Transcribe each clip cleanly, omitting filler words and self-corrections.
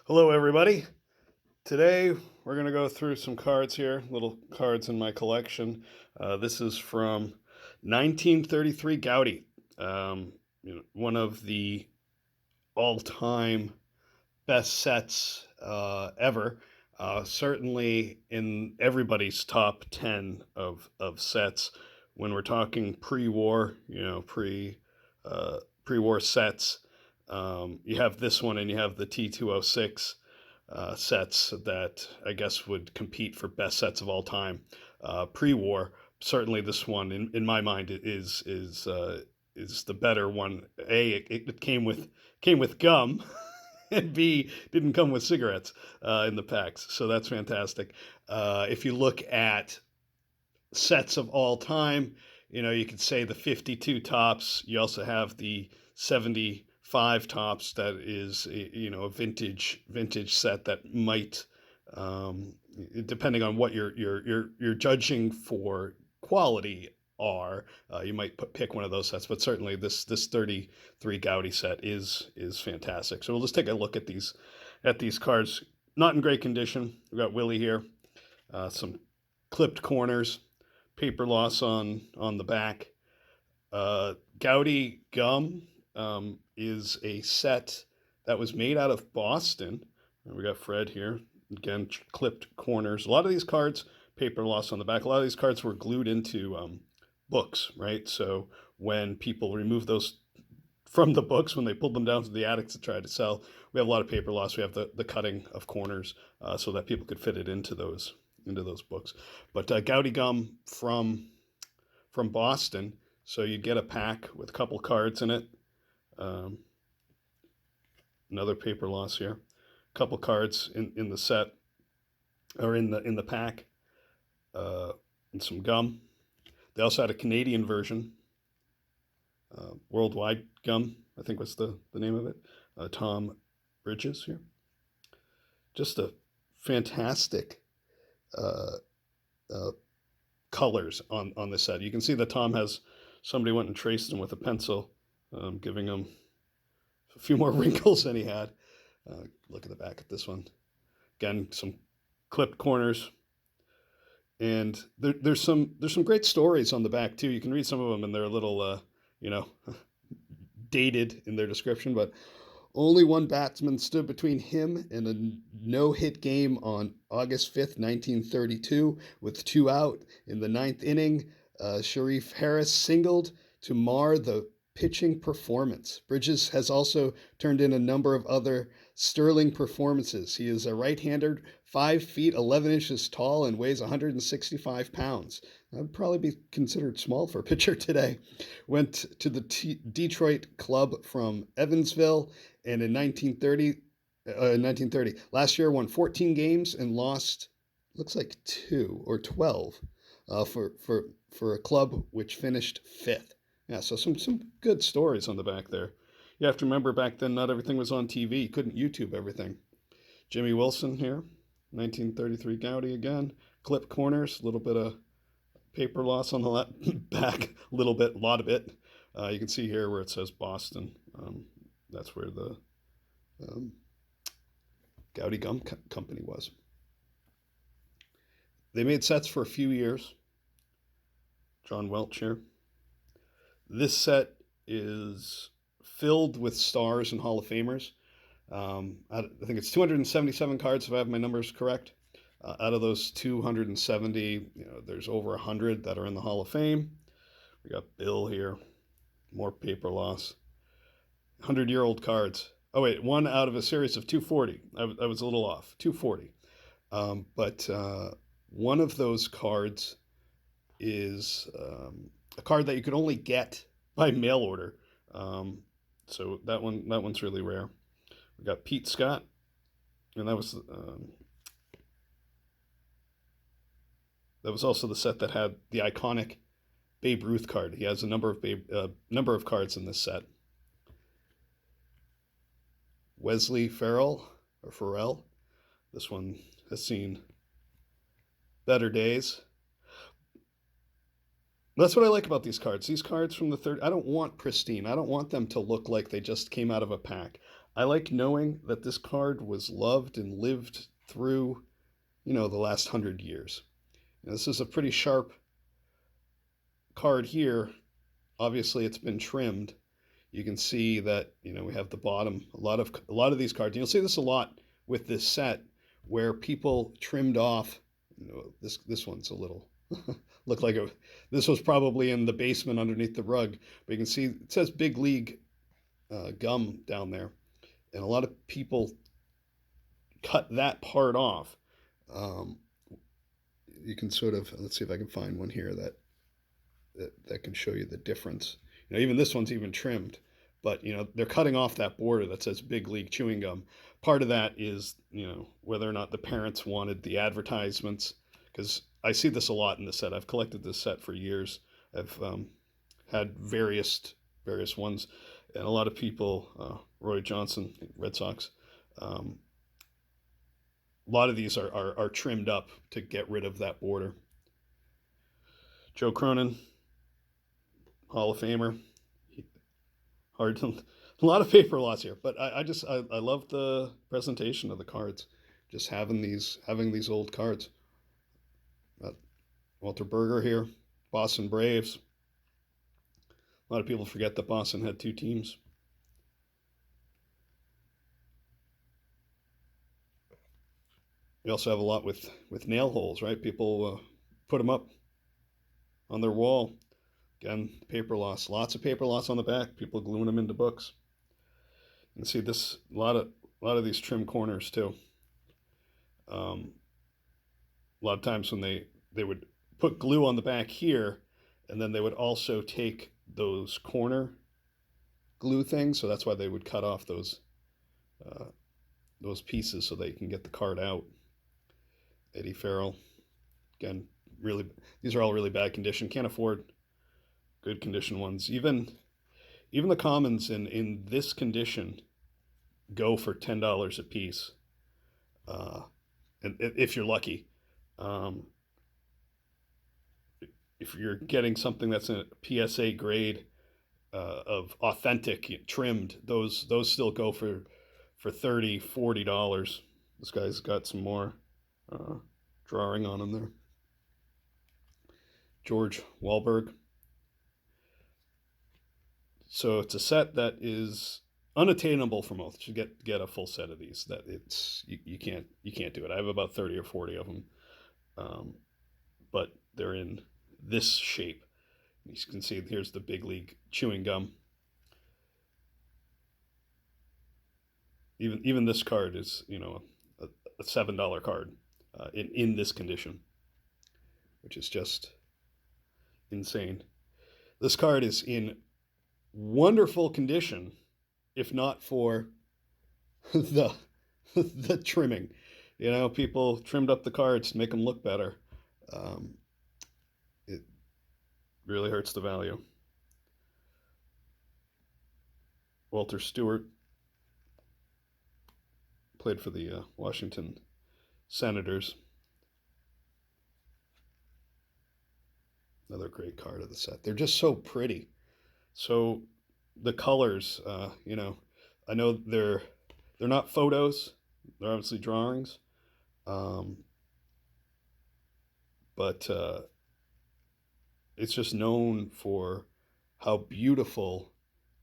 Hello, everybody. Today we're going to go through some cards here, little cards in my collection. This is from 1933 Goudey, one of the all-time best sets ever. Certainly in everybody's top 10 of sets when we're talking pre-war, pre-war sets. You have this one and you have the T206 sets that I guess would compete for best sets of all time. Pre-war, certainly this one in my mind is the better one. It came with gum, and B, didn't come with cigarettes in the packs, so that's fantastic. If you look at sets of all time, you could say the 52 tops. You also have the 75 tops. That is, a vintage set that might, depending on what you're judging for quality are, you might pick one of those sets. But certainly this 33 Goudey set is fantastic. So we'll just take a look at these cards. Not in great condition. We've got Willie here. Some clipped corners, paper loss on the back. Goudey gum is a set that was made out of Boston. And we got Fred here. Again, clipped corners. A lot of these cards, paper loss on the back. A lot of these cards were glued into books, right? So when people removed those from the books, when they pulled them down to the attics to try to sell, we have a lot of paper loss. We have the cutting of corners so that people could fit it into those books. But Goudey gum from Boston. So you get a pack with a couple cards in it. Another paper loss here. A couple cards in the set, or in the pack, and some gum. They also had a Canadian version, Worldwide Gum, I think was the name of it. Tom Bridges here. Just a fantastic colors on this set. You can see that Tom has, somebody went and traced him with a pencil, giving him a few more wrinkles than he had. Look at the back of this one. Again, some clipped corners. And there's some great stories on the back too. You can read some of them, and they're a little, dated in their description, but only one batsman stood between him and a no-hit game on August 5th, 1932, with two out. In the ninth inning, Sharif Harris singled to mar the pitching performance. Bridges has also turned in a number of other sterling performances. He is a right-hander, 5 feet 11 inches tall, and weighs 165 pounds. That would probably be considered small for a pitcher today. Went to the Detroit club from Evansville, and in 1930, last year won 14 games and lost, looks like 2 or 12 for a club which finished 5th. Yeah, so some good stories on the back there. You have to remember back then not everything was on TV. You couldn't YouTube everything. Jimmy Wilson here, 1933 Goudey again. Clip corners, a little bit of paper loss on the back, a lot of it. You can see here where it says Boston. That's where the Goudey Gum Company was. They made sets for a few years. John Welch here. This set is filled with stars and Hall of Famers. I think it's 277 cards, if I have my numbers correct. Out of those 270, there's over 100 that are in the Hall of Fame. We got Bill here, more paper loss. 100-year-old cards. Oh wait, one out of a series of 240. I was a little off, 240. But one of those cards is a card that you could only get by mail order. So that one's really rare. We got Pete Scott, and that was also the set that had the iconic Babe Ruth card. He has a number of cards in this set. Wesley Farrell. This one has seen better days. That's what I like about these cards. These cards from the third, I don't want pristine. I don't want them to look like they just came out of a pack. I like knowing that this card was loved and lived through, the last 100 years. This is a pretty sharp card here. Obviously, it's been trimmed. You can see that we have the bottom. A lot of these cards. And you'll see this a lot with this set, where people trimmed off. This one's a little look like this was probably in the basement underneath the rug. But you can see it says Big League gum down there, and a lot of people cut that part off. Um, you can sort of, let's see if I can find one here that can show you the difference. Even this one's even trimmed, but they're cutting off that border that says Big League chewing gum. Part of that is whether or not the parents wanted the advertisements, because I see this a lot in the set. I've collected this set for years. I've had various ones, and a lot of people, Roy Johnson, Red Sox. A lot of these are trimmed up to get rid of that border. Joe Cronin, Hall of Famer. Hard to, a lot of paper loss here, but I love the presentation of the cards. Just having these old cards. Walter Berger here, Boston Braves. A lot of people forget that Boston had two teams. We also have a lot with nail holes, right? People put them up on their wall. Again, paper loss. Lots of paper loss on the back. People gluing them into books. And see this a lot of these trim corners too. A lot of times when they would put glue on the back here, and then they would also take those corner glue things. So that's why they would cut off those pieces so they can get the card out. Eddie Farrell, again, really, these are all really bad condition. Can't afford good condition ones. Even the commons in this condition go for $10 a piece, and if you're lucky. If you're getting something that's a PSA grade of authentic trimmed, those still go for $30, $40. This guy's got some more drawing on him there. George Wahlberg. So it's a set that is unattainable for most. To get a full set of these, that you can't do it. I have about 30 or 40 of them, but they're in this shape. You can see here's the Big League chewing gum. Even this card is a $7 card in this condition, which is just insane. This card is in wonderful condition, if not for the trimming. People trimmed up the cards to make them look better. It really hurts the value. Walter Stewart played for the Washington Senators. Another great card of the set. They're just so pretty. So the colors, I know they're not photos. They're obviously drawings. But it's just known for how beautiful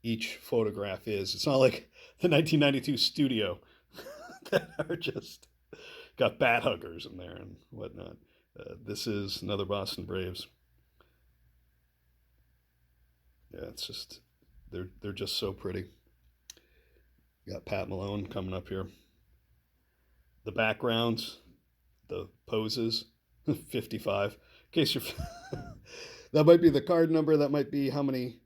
each photograph is. It's not like the 1992 studio that are just got bat huggers in there and whatnot. This is another Boston Braves. Yeah, it's just they're just so pretty. You got Pat Malone coming up here. The backgrounds, the poses, 55. In case you're, that might be the card number. That might be how many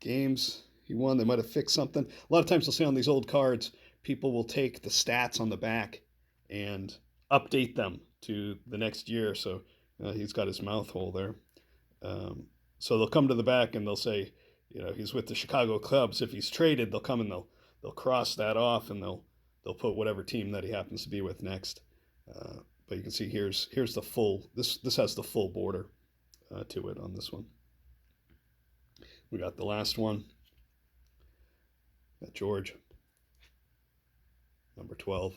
games he won. They might have fixed something. A lot of times you'll see on these old cards, people will take the stats on the back and update them to the next year. So he's got his mouth hole there. So they'll come to the back and they'll say, he's with the Chicago Cubs. If he's traded, they'll come and they'll cross that off and they'll put whatever team that he happens to be with next. But you can see here's the full. This has the full border to it on this one. We got the last one. Got George. number 12.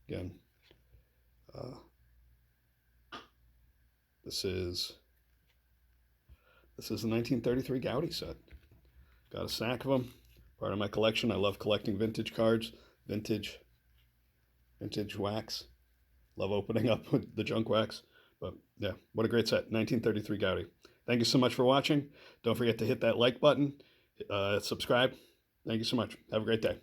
Again, uh, this is the 1933 Goudey set. Got a stack of them. Part of my collection. I love collecting vintage cards, vintage wax. Love opening up with the junk wax. But yeah, what a great set. 1933 Goudey. Thank you so much for watching. Don't forget to hit that like button, subscribe. Thank you so much. Have a great day.